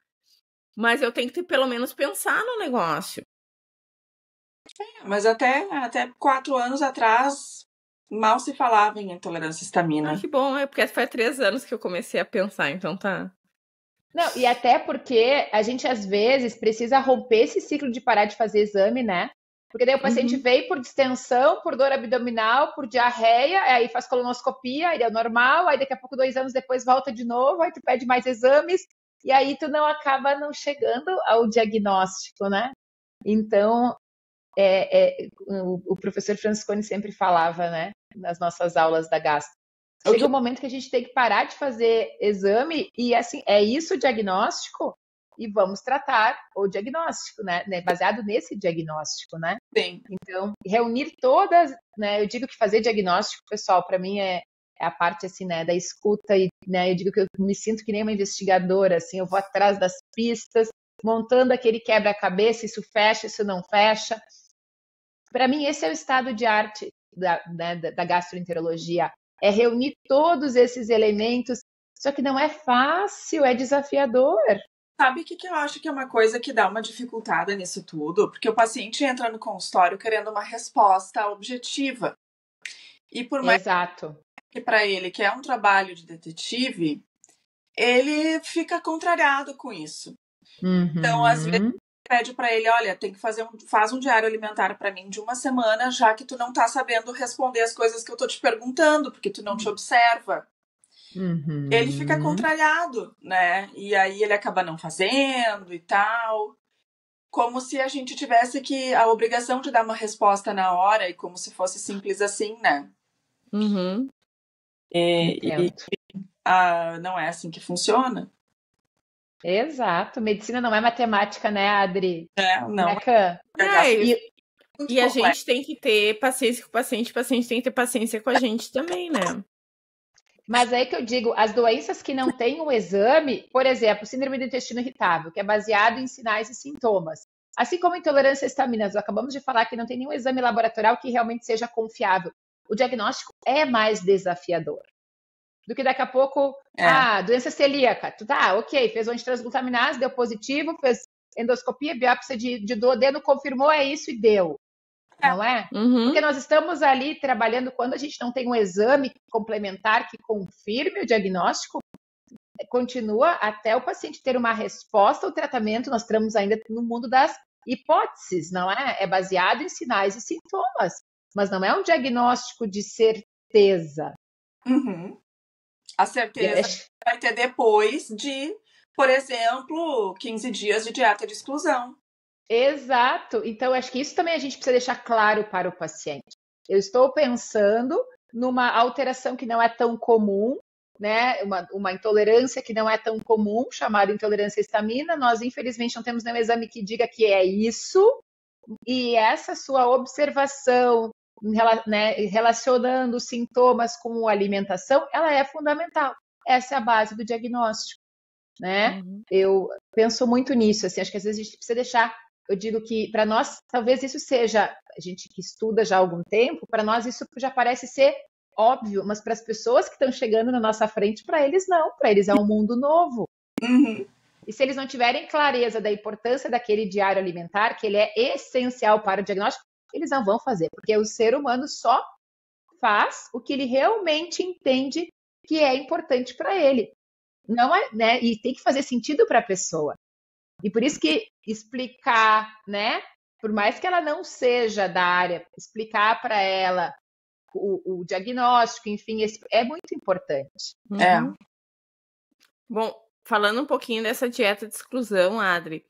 Mas eu tenho que pelo menos pensar no negócio. Mas até 4 anos atrás, mal se falava em intolerância à histamina. Que bom, porque faz 3 anos que eu comecei a pensar, então tá. Não, e até porque a gente, às vezes, precisa romper esse ciclo de parar de fazer exame, né? Porque daí o paciente veio por distensão, por dor abdominal, por diarreia, aí faz colonoscopia, aí deu normal, aí daqui a pouco, 2 anos depois, volta de novo, aí tu pede mais exames, e aí tu não acaba não chegando ao diagnóstico, né? Então, o professor Francesconi sempre falava, né, nas nossas aulas da gastro, chega um momento que a gente tem que parar de fazer exame e, assim, é isso o diagnóstico? E vamos tratar o diagnóstico, né? Baseado nesse diagnóstico, né? Sim. Então, reunir todas, né? Eu digo que fazer diagnóstico, pessoal, para mim é a parte, assim, né, da escuta e, né, eu digo que eu me sinto que nem uma investigadora, assim, eu vou atrás das pistas, montando aquele quebra-cabeça, isso fecha, isso não fecha. Para mim, esse é o estado de arte da gastroenterologia, é reunir todos esses elementos, só que não é fácil, é desafiador. Sabe o que eu acho que é uma coisa que dá uma dificultada nisso tudo? Porque o paciente entra no consultório querendo uma resposta objetiva. E por mais que para ele, que é um trabalho de detetive, ele fica contrariado com isso. Então, às vezes, pede para ele, olha, tem que faz um diário alimentar para mim de 1 semana, já que tu não tá sabendo responder as coisas que eu tô te perguntando, porque tu não te observa. Ele fica contrariado, né? E aí ele acaba não fazendo e tal. Como se a gente tivesse a obrigação de dar uma resposta na hora e como se fosse simples assim, né? Não é assim que funciona. Exato. Medicina não é matemática, né, Adri? Não. E a gente tem que ter paciência com o paciente tem que ter paciência com a gente também, né? Mas aí que eu digo, as doenças que não têm um exame, por exemplo, síndrome do intestino irritável, que é baseado em sinais e sintomas. Assim como intolerância à histamina, nós acabamos de falar que não tem nenhum exame laboratorial que realmente seja confiável. O diagnóstico é mais desafiador do que daqui a pouco, doença celíaca. Ok, fez uma antitransglutaminase, deu positivo, fez endoscopia, biópsia de duodeno, confirmou, é isso e deu. Não é? Porque nós estamos ali trabalhando, quando a gente não tem um exame complementar que confirme o diagnóstico, continua até o paciente ter uma resposta ao tratamento, nós estamos ainda no mundo das hipóteses, não é? É baseado em sinais e sintomas, mas não é um diagnóstico de certeza. A certeza vai ter depois de, por exemplo, 15 dias de dieta de exclusão. Exato. Então, acho que isso também a gente precisa deixar claro para o paciente. Eu estou pensando numa alteração que não é tão comum, né? Uma intolerância que não é tão comum, chamada intolerância à histamina. Nós, infelizmente, não temos nenhum exame que diga que é isso. E essa sua observação, né, relacionando os sintomas com a alimentação, ela é fundamental. Essa é a base do diagnóstico, né? Eu penso muito nisso, assim, acho que às vezes a gente precisa deixar. Eu digo que para nós, talvez isso seja, a gente que estuda já há algum tempo, para nós isso já parece ser óbvio, mas para as pessoas que estão chegando na nossa frente, para eles não, para eles é um mundo novo. E se eles não tiverem clareza da importância daquele diário alimentar, que ele é essencial para o diagnóstico, eles não vão fazer, porque o ser humano só faz o que ele realmente entende que é importante para ele. Não é, né? E tem que fazer sentido para a pessoa. E por isso que explicar, né? Por mais que ela não seja da área, explicar para ela o diagnóstico, enfim, é muito importante. Bom, falando um pouquinho dessa dieta de exclusão, Adri,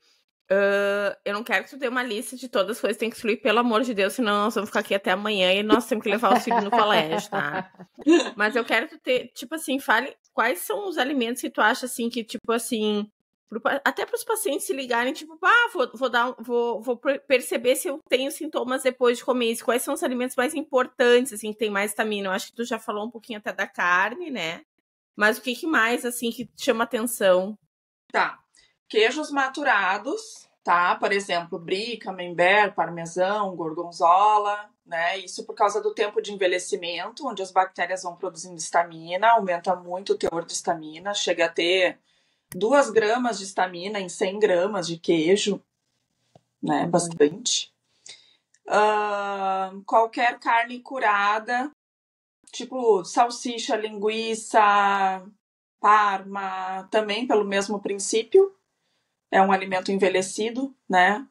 eu não quero que tu dê uma lista de todas as coisas que tem que excluir, pelo amor de Deus, senão nós vamos ficar aqui até amanhã e nós temos que levar os filhos no colégio, tá? Mas eu quero que tu tipo assim, fale quais são os alimentos que tu acha, assim, que, tipo assim, até para os pacientes se ligarem, tipo, vou perceber se eu tenho sintomas depois de comer isso. Quais são os alimentos mais importantes, assim, que tem mais histamina? Eu acho que tu já falou um pouquinho até da carne, né? Mas o que mais, assim, que chama atenção? Tá. Queijos maturados, tá? Por exemplo, brie, camembert, parmesão, gorgonzola, né? Isso por causa do tempo de envelhecimento, onde as bactérias vão produzindo histamina, aumenta muito o teor de histamina, chega a ter 2 gramas de histamina em 100 gramas de queijo, né? Bastante. Qualquer carne curada, tipo salsicha, linguiça, parma, também pelo mesmo princípio. É um alimento envelhecido, né?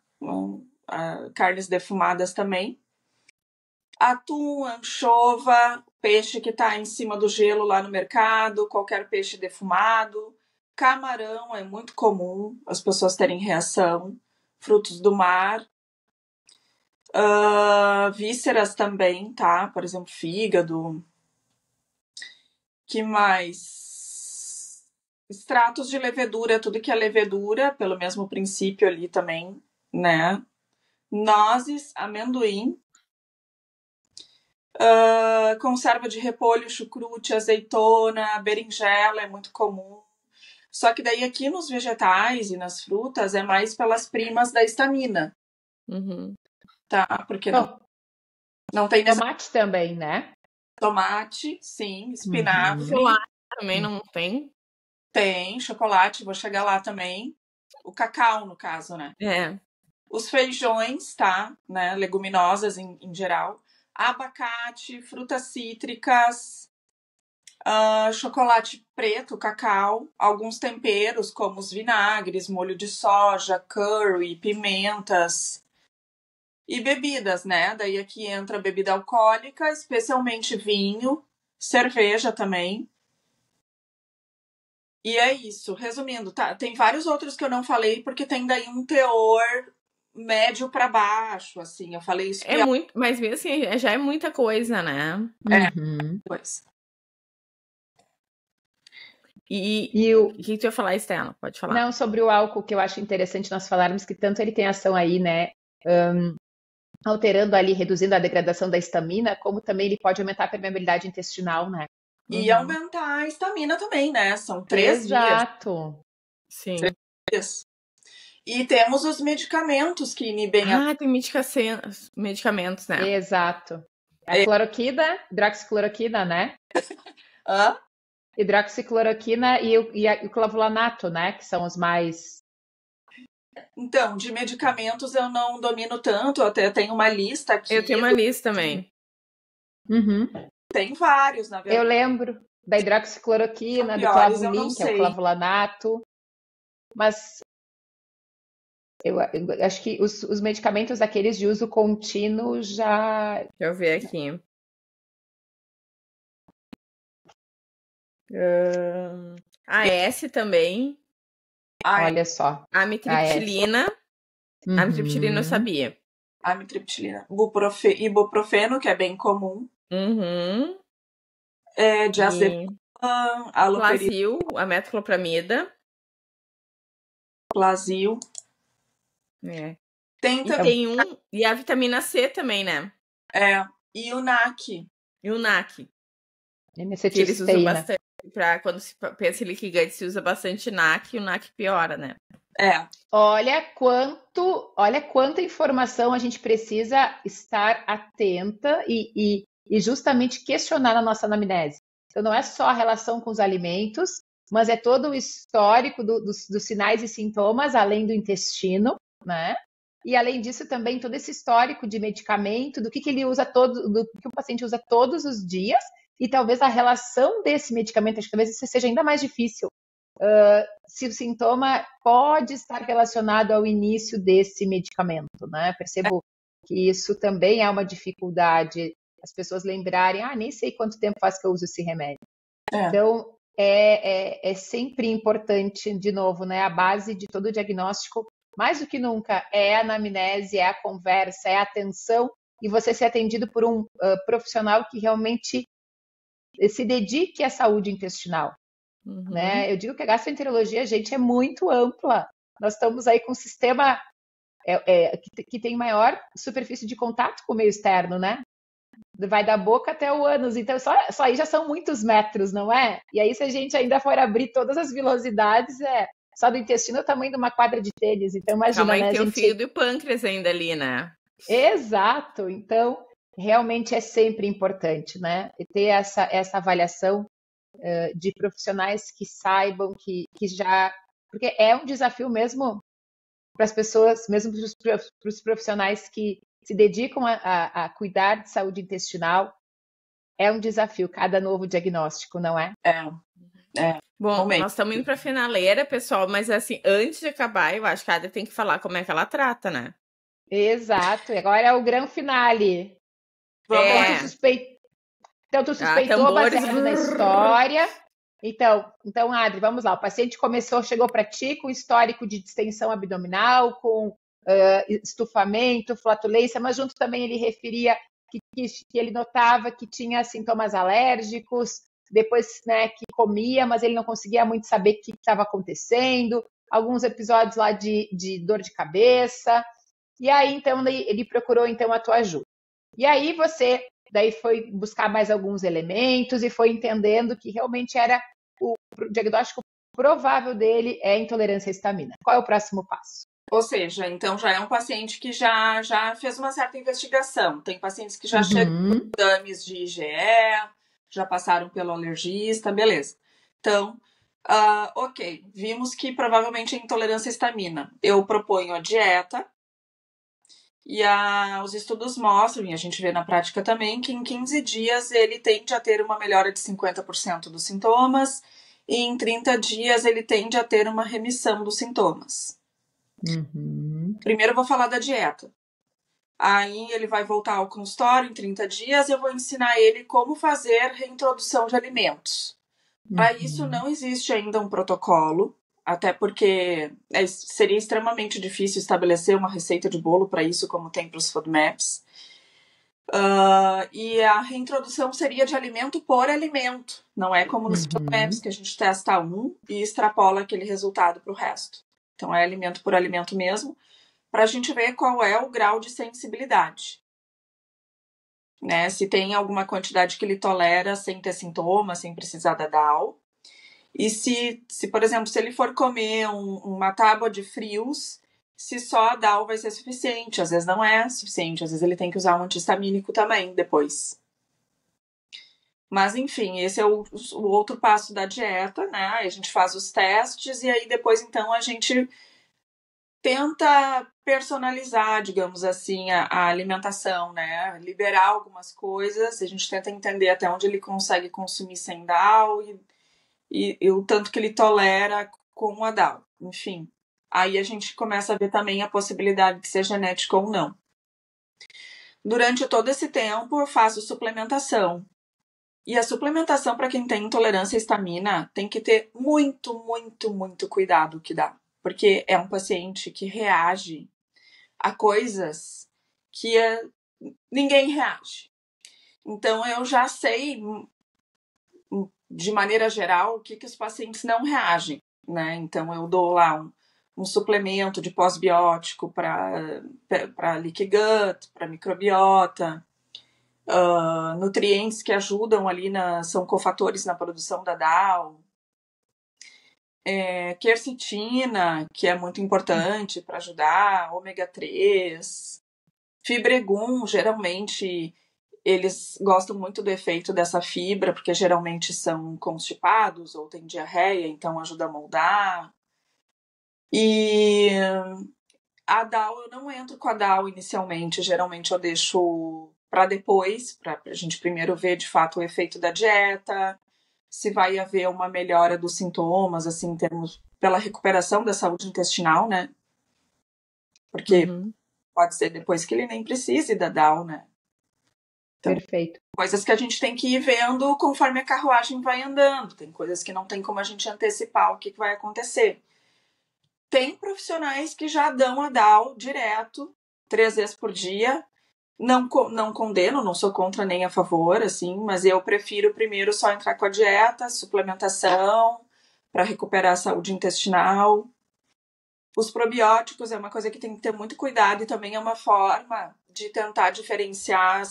Carnes defumadas também. Atum, anchova, peixe que está em cima do gelo lá no mercado, qualquer peixe defumado. Camarão é muito comum as pessoas terem reação. Frutos do mar. Vísceras também, tá? Por exemplo, fígado. Que mais? Extratos de levedura, tudo que é levedura, pelo mesmo princípio ali também, né? Nozes, amendoim. Conserva de repolho, chucrute, azeitona, berinjela é muito comum. Só que daí aqui nos vegetais e nas frutas é mais pelas primas da histamina. Uhum. Tá? Porque não tem tomate também, né? Tomate, sim, espinafre. Chocolate também não tem? Tem, chocolate, vou chegar lá também. O cacau, no caso, né? É. Os feijões, tá? Né? Leguminosas em geral. Abacate, frutas cítricas, chocolate preto, cacau, alguns temperos como os vinagres, molho de soja, curry, pimentas e bebidas, né? Daí aqui entra bebida alcoólica, especialmente vinho, cerveja também. E é isso, resumindo, tá? Tem vários outros que eu não falei porque tem daí um teor médio para baixo, assim. Eu falei isso. É muito, mas mesmo assim, já é muita coisa, né? Coisa. E o que tu ia falar, Estela? Pode falar. Não, sobre o álcool, que eu acho interessante nós falarmos que tanto ele tem ação aí, né? Alterando ali, reduzindo a degradação da histamina, como também ele pode aumentar a permeabilidade intestinal, né? E aumentar a histamina também, né? São 3 dias. Exato. Sim. 3 dias. E temos os medicamentos que inibem tem medicamentos, né? Exato. A cloroquina, hidroxicloroquina, né? Hidroxicloroquina e o clavulanato, né? Que são os mais... Então, de medicamentos eu não domino tanto, até tenho uma lista aqui. Eu tenho uma lista também. Tem vários, na verdade. Eu lembro da hidroxicloroquina, do clavulin, que é o clavulanato. Mas eu acho que os medicamentos aqueles de uso contínuo já... Deixa eu ver aqui. AS também. Olha só. Amitriptilina. Amitriptilina eu sabia. Amitriptilina. Ibuprofeno, que é bem comum. Diazepam, aloperidol. Plasil, a metoclopramida. Plasil. Tem também. E a vitamina C também, né? E o NAC. E o NAC. Que eles usam bastante. Quando se pensa em liquigante, se usa bastante NAC, e o NAC piora, né? Olha quanta informação a gente precisa estar atenta e justamente questionar na nossa anamnese. Então, não é só a relação com os alimentos, mas é todo o histórico dos sinais e sintomas, além do intestino, né? E, além disso, também todo esse histórico de medicamento, do que ele usa do que o paciente usa todos os dias, e talvez a relação desse medicamento, acho que talvez isso seja ainda mais difícil, se o sintoma pode estar relacionado ao início desse medicamento, né? Percebo que isso também é uma dificuldade, as pessoas lembrarem, nem sei quanto tempo faz que eu uso esse remédio. Então, é sempre importante, de novo, né? A base de todo o diagnóstico, mais do que nunca, é a anamnese, é a conversa, é a atenção, e você ser atendido por um profissional que realmente se dedique à saúde intestinal. Né? Eu digo que a gastroenterologia, gente, é muito ampla. Nós estamos aí com um sistema que tem maior superfície de contato com o meio externo, né? vai da boca até o ânus, então só aí já são muitos metros, não é? E aí se a gente ainda for abrir todas as vilosidades, só do intestino é o tamanho de uma quadra de tênis, então imagina, Calma aí, né? tem o fígado e o pâncreas ainda ali, né? Exato, então realmente é sempre importante, né? E ter essa avaliação de profissionais que saibam que já... Porque é um desafio mesmo para as pessoas, mesmo para os profissionais que se dedicam a cuidar de saúde intestinal, é um desafio cada novo diagnóstico, não é? Bom, nós estamos indo para a finaleira, pessoal, mas assim, antes de acabar, eu acho que a Ada tem que falar como é que ela trata, né? Exato, e agora é o grande finale. Então, tu suspeitou tambores. baseado na história. Então, Adri, vamos lá. O paciente chegou para ti com histórico de distensão abdominal, com estufamento, flatulência, mas junto também ele referia que ele notava que tinha sintomas alérgicos, depois, né, que comia, mas ele não conseguia muito saber o que estava acontecendo, alguns episódios lá de dor de cabeça. E aí, então, ele procurou então a tua ajuda. E aí você daí foi buscar mais alguns elementos e foi entendendo que realmente era o diagnóstico provável dele é intolerância à histamina. Qual é o próximo passo? Ou seja, então já é um paciente que já fez uma certa investigação. Tem pacientes que já chegam com exames de IgE, já passaram pelo alergista, beleza. Então, ok, vimos que provavelmente é intolerância à histamina. Eu proponho a dieta. E os estudos mostram, e a gente vê na prática também, que em 15 dias ele tende a ter uma melhora de 50% dos sintomas e em 30 dias ele tende a ter uma remissão dos sintomas. Primeiro eu vou falar da dieta. Aí ele vai voltar ao consultório em 30 dias e eu vou ensinar ele como fazer reintrodução de alimentos. Para isso não existe ainda um protocolo, até porque seria extremamente difícil estabelecer uma receita de bolo para isso, como tem para os FODMAPs. E a reintrodução seria de alimento por alimento. Não é como nos FODMAPs, que a gente testa um e extrapola aquele resultado para o resto. Então é alimento por alimento mesmo, para a gente ver qual é o grau de sensibilidade. Né? Se tem alguma quantidade que ele tolera sem ter sintomas, sem precisar da DAO. E se, por exemplo, se ele for comer uma tábua de frios, se só a DAO vai ser suficiente. Às vezes não é suficiente, às vezes ele tem que usar um anti-histamínico também depois. Mas, enfim, esse é o outro passo da dieta, né? A gente faz os testes e aí depois, então, a gente tenta personalizar, digamos assim, a alimentação, né? Liberar algumas coisas, a gente tenta entender até onde ele consegue consumir sem DAO e o tanto que ele tolera com a DAO, enfim. Aí a gente começa a ver também a possibilidade de ser genético ou não. Durante todo esse tempo eu faço suplementação. E a suplementação para quem tem intolerância à histamina tem que ter muito, muito, muito cuidado que dá. Porque é um paciente que reage a coisas que ninguém reage. Então eu já sei de maneira geral, o que os pacientes não reagem, né? Então, eu dou lá um suplemento de pós-biótico para leaky gut, para microbiota, nutrientes que ajudam ali, são cofatores na produção da DAO, quercetina, que é muito importante para ajudar, ômega 3, fibregum, geralmente eles gostam muito do efeito dessa fibra, porque geralmente são constipados ou têm diarreia, então ajuda a moldar. E a DAO, eu não entro com a DAO inicialmente, geralmente eu deixo para depois, para a gente primeiro ver de fato o efeito da dieta, se vai haver uma melhora dos sintomas, assim, em termos pela recuperação da saúde intestinal, né? Porque pode ser depois que ele nem precise da DAO, né? Então, perfeito. Coisas que a gente tem que ir vendo conforme a carruagem vai andando. Tem coisas que não tem como a gente antecipar o que vai acontecer. Tem profissionais que já dão a DAO direto, 3 vezes por dia. Não condeno, não sou contra nem a favor, assim, mas eu prefiro primeiro só entrar com a dieta, suplementação, para recuperar a saúde intestinal. Os probióticos é uma coisa que tem que ter muito cuidado e também é uma forma de tentar diferenciar,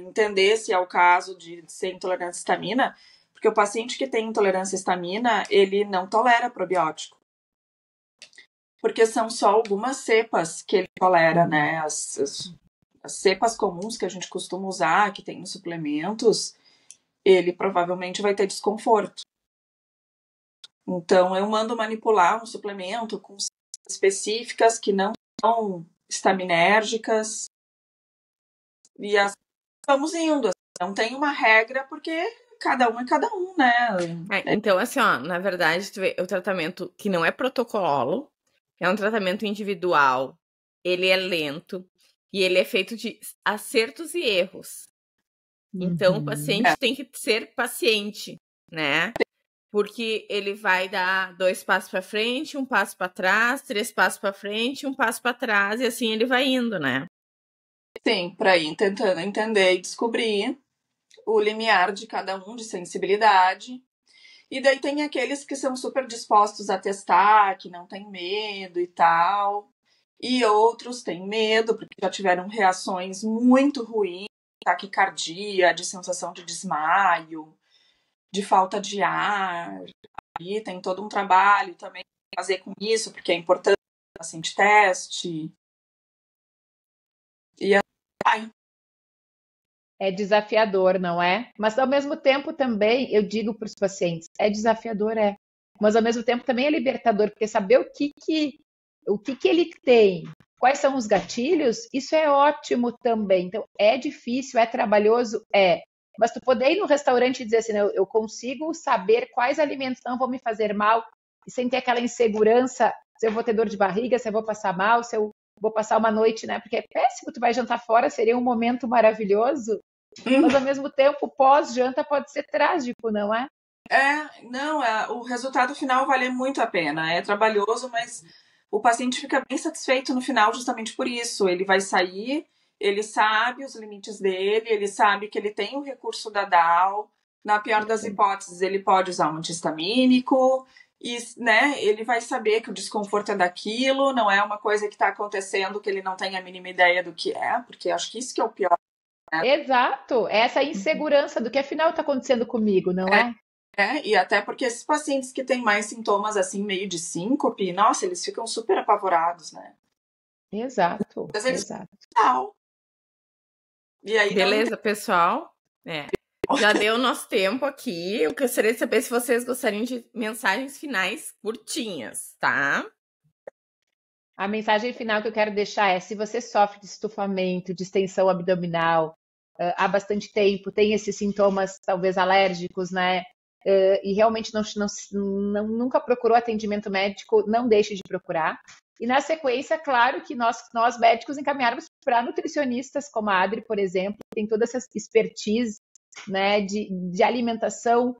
entender se é o caso de ser intolerante à histamina, porque o paciente que tem intolerância à histamina, ele não tolera probiótico. Porque são só algumas cepas que ele tolera, né? As cepas comuns que a gente costuma usar, que tem nos suplementos, ele provavelmente vai ter desconforto. Então, eu mando manipular um suplemento com cepas específicas que não são estaminérgicas. E assim vamos indo. Não tem uma regra, porque cada um é cada um, né? Então, assim, ó, na verdade, o tratamento que não é protocolo, é um tratamento individual, ele é lento e ele é feito de acertos e erros. Então, o paciente tem que ser paciente, né? Porque ele vai dar 2 passos para frente, 1 passo para trás, 3 passos para frente, 1 passo para trás, e assim ele vai indo, né? Sim, para ir tentando entender e descobrir o limiar de cada um, de sensibilidade. E daí tem aqueles que são super dispostos a testar, que não tem medo e tal. E outros têm medo, porque já tiveram reações muito ruins, taquicardia, de sensação de desmaio, de falta de ar. Aí tem todo um trabalho também fazer com isso, porque é importante o paciente teste. E aí, é desafiador, não é? Mas ao mesmo tempo também, eu digo para os pacientes, é desafiador, é. Mas ao mesmo tempo também é libertador, porque saber o que ele tem, quais são os gatilhos, isso é ótimo também. Então, é difícil, é trabalhoso, é. Mas tu poder ir no restaurante e dizer assim, eu consigo saber quais alimentos não vão me fazer mal, e sem ter aquela insegurança, se eu vou ter dor de barriga, se eu vou passar mal, se eu vou passar uma noite, né? Porque é péssimo, tu vai jantar fora, seria um momento maravilhoso, mas ao mesmo tempo, pós-janta pode ser trágico, não é? O resultado final vale muito a pena. É trabalhoso, mas o paciente fica bem satisfeito no final justamente por isso. Ele vai sair, ele sabe os limites dele, ele sabe que ele tem o recurso da DAO. Na pior das hipóteses, ele pode usar um anti-histamínico e, né, ele vai saber que o desconforto é daquilo, não é uma coisa que está acontecendo que ele não tem a mínima ideia do que é, porque acho que isso que é o pior. Exato, essa insegurança do que afinal está acontecendo comigo, não é? E até porque esses pacientes que têm mais sintomas assim, meio de síncope, nossa, eles ficam super apavorados, né? Exato, exato. E aí, beleza, pessoal? Já deu o nosso tempo aqui. Eu gostaria de saber se vocês gostariam de mensagens finais curtinhas, tá? A mensagem final que eu quero deixar é: se você sofre de estufamento, de extensão abdominal, há bastante tempo, tem esses sintomas talvez alérgicos, né? E realmente nunca procurou atendimento médico, não deixe de procurar. E na sequência, claro que nós médicos encaminharmos para nutricionistas como a Adri, por exemplo, que tem toda essa expertise, né, de alimentação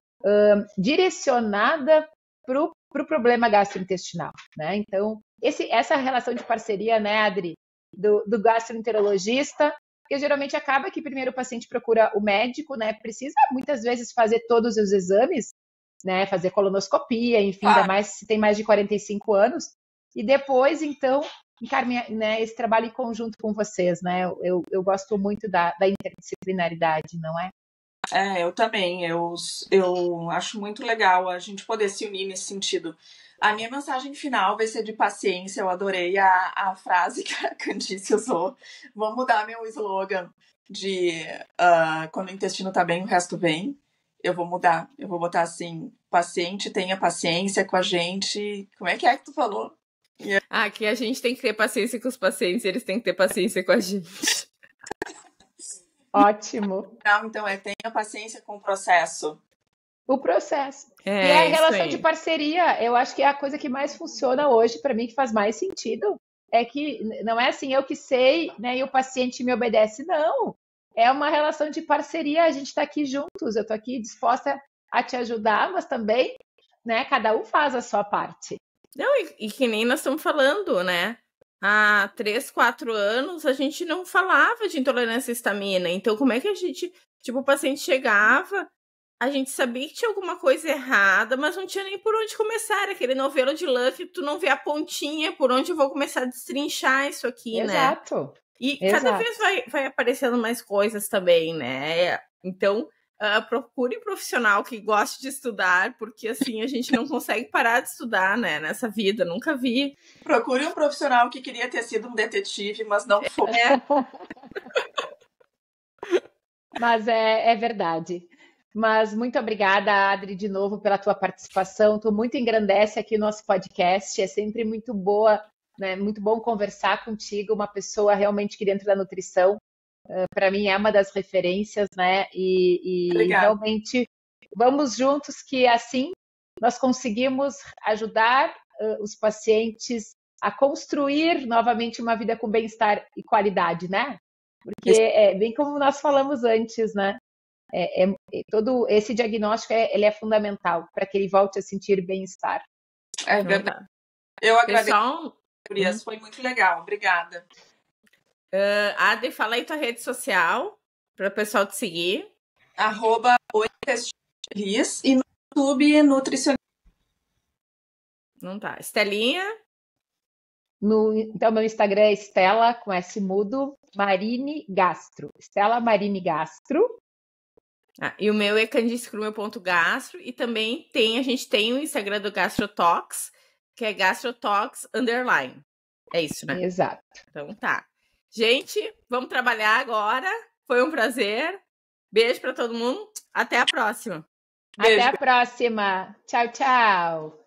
direcionada para o problema gastrointestinal, né? Então, essa relação de parceria, né, Adri, do gastroenterologista, porque geralmente acaba que primeiro o paciente procura o médico, né? Precisa muitas vezes fazer todos os exames, né? Fazer colonoscopia, enfim, ainda mais se tem mais de 45 anos. E depois, então, encaminhar, né, esse trabalho em conjunto com vocês, né? Eu gosto muito da interdisciplinaridade, não é? Eu também. Eu acho muito legal a gente poder se unir nesse sentido. A minha mensagem final vai ser de paciência. Eu adorei a frase que a Candice usou. Vou mudar meu slogan de quando o intestino tá bem, o resto vem. Eu vou mudar. Eu vou botar assim: paciente, tenha paciência com a gente. Como é que tu falou? Que a gente tem que ter paciência com os pacientes, eles têm que ter paciência com a gente. Ótimo. Não, então tenha paciência com o processo. O processo. E a relação de parceria, eu acho que é a coisa que mais funciona hoje, para mim, que faz mais sentido, é que não é assim, eu que sei, né, e o paciente me obedece, não. É uma relação de parceria, a gente está aqui juntos, eu estou aqui disposta a te ajudar, mas também, né, cada um faz a sua parte. Não, e que nem nós estamos falando, né? Há 3, 4 anos a gente não falava de intolerância à histamina. Então, como é que a gente... Tipo, o paciente chegava, a gente sabia que tinha alguma coisa errada, mas não tinha nem por onde começar. Era aquele novelo de Luffy, tu não vê a pontinha por onde eu vou começar a destrinchar isso aqui, Exato. né? E cada vez vai aparecendo mais coisas também, né? Então, procure um profissional que goste de estudar, porque assim a gente não consegue parar de estudar, né? Nessa vida, nunca vi. Procure um profissional que queria ter sido um detetive, mas não foi. Mas é verdade. Mas muito obrigada, Adri, de novo pela tua participação. Tu muito engrandece aqui o nosso podcast. É sempre muito boa, né? Muito bom conversar contigo, uma pessoa realmente que dentro da nutrição, para mim é uma das referências, né? E realmente vamos juntos que assim nós conseguimos ajudar os pacientes a construir novamente uma vida com bem-estar e qualidade, né? Porque é bem como nós falamos antes, né? Todo esse diagnóstico ele é fundamental para que ele volte a sentir bem-estar. É verdade. Eu agradeço por isso, foi muito legal. Obrigada. Adri, fala aí tua rede social para o pessoal te seguir. @ointestinofeliz e no YouTube nutricionista. Não tá. Estelinha? Então, meu Instagram é Estela, com S mudo, Marini Gastro. Estela Marini Gastro. E o meu é candicecrumel.gastro. E também a gente tem o Instagram do Gastrotox, que é Gastrotox_. É isso, né? Exato. Então tá. Gente, vamos trabalhar agora. Foi um prazer. Beijo para todo mundo. Até a próxima. Até a próxima. Tchau, tchau.